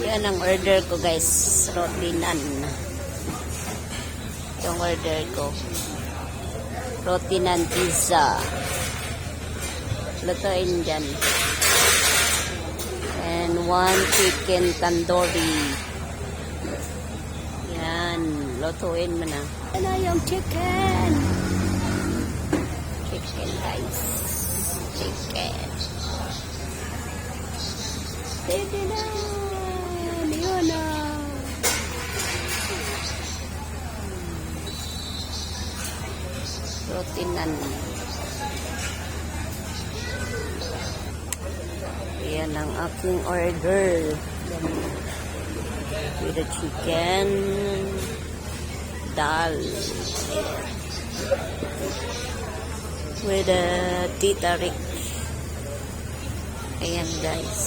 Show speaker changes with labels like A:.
A: Yan ang order ko guys. Roti naan. Yung order ko. Roti naan pizza. Lutuin dyan. And one chicken tandoori. Yan. Lutuin mo na. Ano yung chicken? Chicken guys. Chicken. Pwede na. Yun na. Roti naan. Yan ang aking order. With the chicken. Dal. With the tita Rick. Ayan guys.